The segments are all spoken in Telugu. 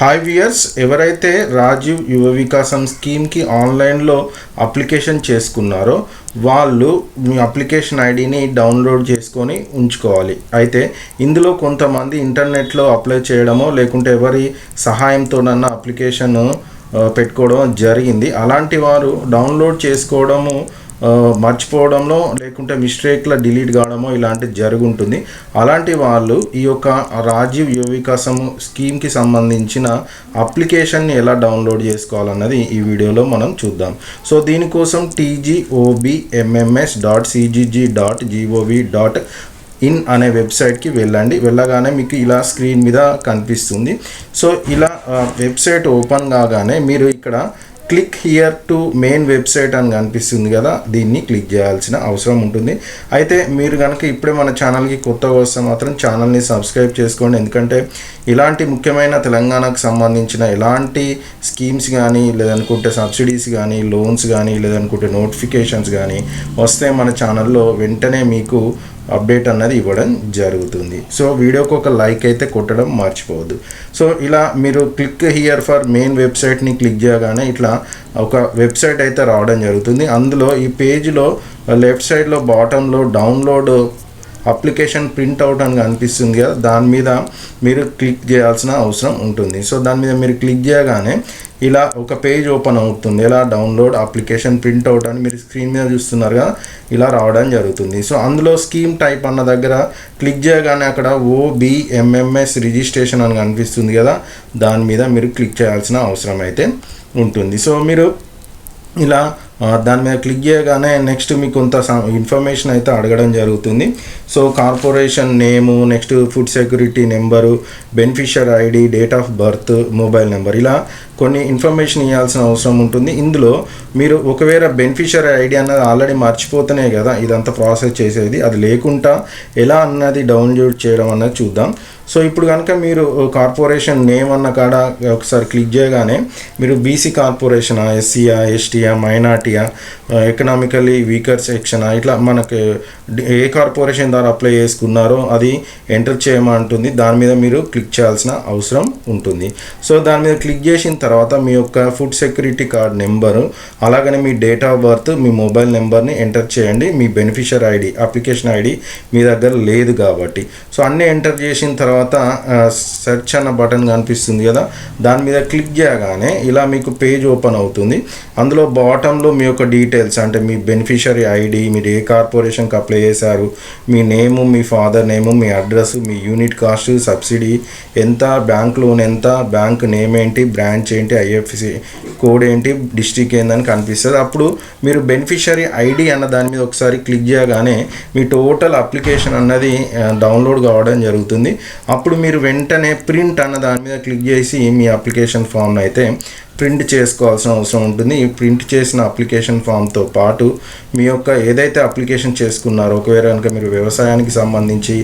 హాయ్ వ్యూయర్స్, ఎవరైతే రాజీవ్ యువ వికాసం స్కీమ్కి ఆన్లైన్లో అప్లికేషన్ చేసుకున్నారో వాళ్ళు మీ అప్లికేషన్ ఐడిని డౌన్లోడ్ చేసుకొని ఉంచుకోవాలి. అయితే ఇందులో కొంతమంది ఇంటర్నెట్లో అప్లై చేయడమో లేకుంటే ఎవరి సహాయంతోనన్నా అప్లికేషన్ పెట్టుకోవడం జరిగింది. అలాంటి వారు డౌన్లోడ్ చేసుకోవడము మర్చిపోవడంలో లేకుంటే మిస్టేక్లో డిలీట్ కావడమో ఇలాంటిది జరుగుంటుంది. అలాంటి వాళ్ళు ఈ యొక్క రాజీవ్ యువ వికాసం స్కీమ్కి సంబంధించిన అప్లికేషన్ని ఎలా డౌన్లోడ్ చేసుకోవాలన్నది ఈ వీడియోలో మనం చూద్దాం. సో దీనికోసం tgobmms.cgg.gov.in అనే వెబ్సైట్కి వెళ్ళండి. వెళ్ళగానే మీకు ఇలా స్క్రీన్ మీద కనిపిస్తుంది. సో ఇలా వెబ్సైట్ ఓపెన్ కాగానే మీరు ఇక్కడ click here to main website అని కనిపిస్తుంది కదా, దీన్ని క్లిక్ చేయాల్సిన అవసరం ఉంటుంది. అయితే మీరు కనుక ఇప్పుడే మన ఛానల్కి కొత్తగా వస్తే మాత్రం ఛానల్ని సబ్స్క్రైబ్ చేసుకోండి. ఎందుకంటే ఇలాంటి ముఖ్యమైన తెలంగాణకు సంబంధించిన ఎలాంటి స్కీమ్స్ కానీ లేదనుకుంటే సబ్సిడీస్ కానీ లోన్స్ కానీ లేదనుకుంటే నోటిఫికేషన్స్ కానీ వస్తే మన ఛానల్లో వెంటనే మీకు అప్డేట్ అన్నది ఇవ్వడం జరుగుతుంది. సో వీడియోకి ఒక లైక్ అయితే కొట్టడం మర్చిపోవద్దు. సో ఇలా మీరు క్లిక్ హియర్ ఫర్ మెయిన్ వెబ్సైట్ని క్లిక్ చేయగానే ఇట్లా ఒక వెబ్సైట్ అయితే రావడం జరుగుతుంది. అందులో ఈ పేజ్లో లెఫ్ట్ సైడ్లో బాటంలో డౌన్లోడ్ అప్లికేషన్ ప్రింట్అవుట్ అని కనిపిస్తుంది కదా, దాని మీద మీరు క్లిక్ చేయాల్సిన అవసరం ఉంటుంది. సో దాని మీద మీరు క్లిక్ చేయగానే ఇలా ఒక పేజ్ ఓపెన్ అవుతుంది. ఇలా డౌన్లోడ్ అప్లికేషన్ ప్రింట్అవుట్ అని మీరు స్క్రీన్ మీద చూస్తున్నారు కదా, ఇలా రావడం జరుగుతుంది. సో అందులో స్కీమ్ టైప్ అన్న దగ్గర క్లిక్ చేయగానే అక్కడ OBMMS రిజిస్ట్రేషన్ అని కనిపిస్తుంది కదా, దాని మీద మీరు క్లిక్ చేయాల్సిన అవసరం అయితే ఉంటుంది. సో మీరు ఇలా దాని మీద క్లిక్ చేయగానే నెక్స్ట్ మీకు కొంత ఇన్ఫర్మేషన్ అయితే అడగడం జరుగుతుంది. So corporation name, next food security number, beneficiary ID, date of birth, mobile number, ఇలా కొన్ని ఇన్ఫర్మేషన్ ఇవ్వాల్సిన అవసరం ఉంటుంది. ఇందులో మీరు ఒకవేళ బెనిఫిషియరీ ఐడి అన్నది ఆల్రెడీ మర్చిపోతేనే కదా ఇదంతా ప్రాసెస్ చేసేది, అది లేకుండా ఎలా అన్నది డౌన్లోడ్ చేయడం అన్నది చూద్దాం. సో ఇప్పుడు కనుక మీరు కార్పొరేషన్ నేమ్ అన్న కాడ ఒకసారి క్లిక్ చేయగానే మీరు బీసీ కార్పొరేషనా, ఎస్సీయా, ఎస్టీయా, మైనార్టీయా, ఎకనామికల్లీ వీకర్ సెక్షనా, ఇట్లా మనకు ఏ కార్పొరేషన్ ద్వారా అప్లై చేసుకున్నారో అది ఎంటర్ చేయమంటుంది. దాని మీద మీరు క్లిక్ చేయాల్సిన అవసరం ఉంటుంది. సో దాని మీద క్లిక్ చేసిన తర్వాత మీ యొక్క ఫుడ్ సెక్యూరిటీ కార్డ్ నెంబరు అలాగనే మీ డేట్ ఆఫ్ బర్త్, మీ మొబైల్ నెంబర్ని ఎంటర్ చేయండి. మీ బెనిఫిషియరీ ఐడి, అప్లికేషన్ ఐడి మీ దగ్గర లేదు కాబట్టి. సో అన్నీ ఎంటర్ చేసిన తర్వాత సెర్చ్ అన్న బటన్ కనిపిస్తుంది కదా, దాని మీద క్లిక్ చేయగానే ఇలా మీకు పేజ్ ఓపెన్ అవుతుంది. అందులో బాటంలో మీ యొక్క డీటెయిల్స్ అంటే మీ బెనిఫిషియరీ ఐడి, మీరు ఏ కార్పొరేషన్కి అప్లై చేశారు, మీ నేము, మీ ఫాదర్ నేము, మీ అడ్రస్, మీ యూనిట్ కాస్ట్, సబ్సిడీ ఎంత, బ్యాంక్ లోన్ ఎంత, బ్యాంక్ నేమ్ ఏంటి, బ్రాంచ్ ఏంటి, IFSC కోడ్ ఏంటి, డిస్ట్రిక్ట్ ఏందని కనిపిస్తుంది. అప్పుడు మీరు బెనిఫిషియరీ ఐడి అన్న దాని మీద ఒకసారి క్లిక్ చేయగానే మీ టోటల్ అప్లికేషన్ అన్నది డౌన్లోడ్ కావడం జరుగుతుంది. అప్పుడు మీరు వెంటనే ప్రింట్ అన్న దాని మీద క్లిక్ చేసి మీ అప్లికేషన్ ఫామ్ని అయితే ప్రింట్ చేసుకోవాల్సిన అవసరం ఉంటుంది. ఈ ప్రింట్ చేసిన అప్లికేషన్ ఫామ్తో పాటు మీ యొక్క ఏదైతే అప్లికేషన్ చేసుకున్నారో, ఒకవేళ కనుక మీరు వ్యవసాయానికి సంబంధించి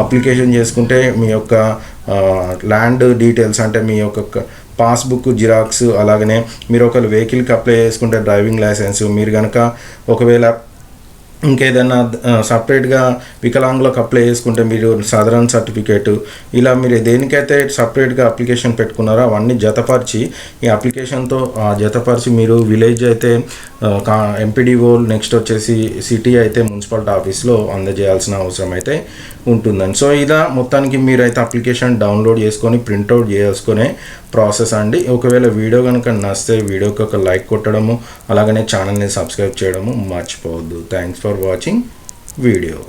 అప్లికేషన్ చేసుకుంటే మీ యొక్క ల్యాండ్ డీటెయిల్స్ అంటే మీ యొక్క పాస్బుక్ జిరాక్స్, అలాగనే మీరు ఒక వెహికల్కి అప్లై చేసుకుంటే డ్రైవింగ్ లైసెన్స్, మీరు కనుక ఒకవేళ ఇంకేదైనా సపరేట్గా వికలాంగులకు అప్లై చేసుకుంటే మీరు సాధారణ సర్టిఫికేటు, ఇలా మీరు దేనికైతే సపరేట్గా అప్లికేషన్ పెట్టుకున్నారో అవన్నీ జతపరిచి ఈ అప్లికేషన్తో జతపరిచి మీరు విలేజ్ అయితే MPDO, నెక్స్ట్ వచ్చేసి సిటీ అయితే మున్సిపాలిటీ ఆఫీస్లో అందజేయాల్సిన అవసరం అయితే ఉంటుందండి. సో ఇలా మొత్తానికి మీరైతే అప్లికేషన్ డౌన్లోడ్ చేసుకొని ప్రింట్అవుట్ చేసుకునే ప్రాసెస్ అండి. ఒకవేళ వీడియో కనుక నచ్చితే వీడియోకి ఒక లైక్ కొట్టడము అలాగనే ఛానల్ని సబ్స్క్రైబ్ చేయడము మర్చిపోవద్దు. Thanks for watching video.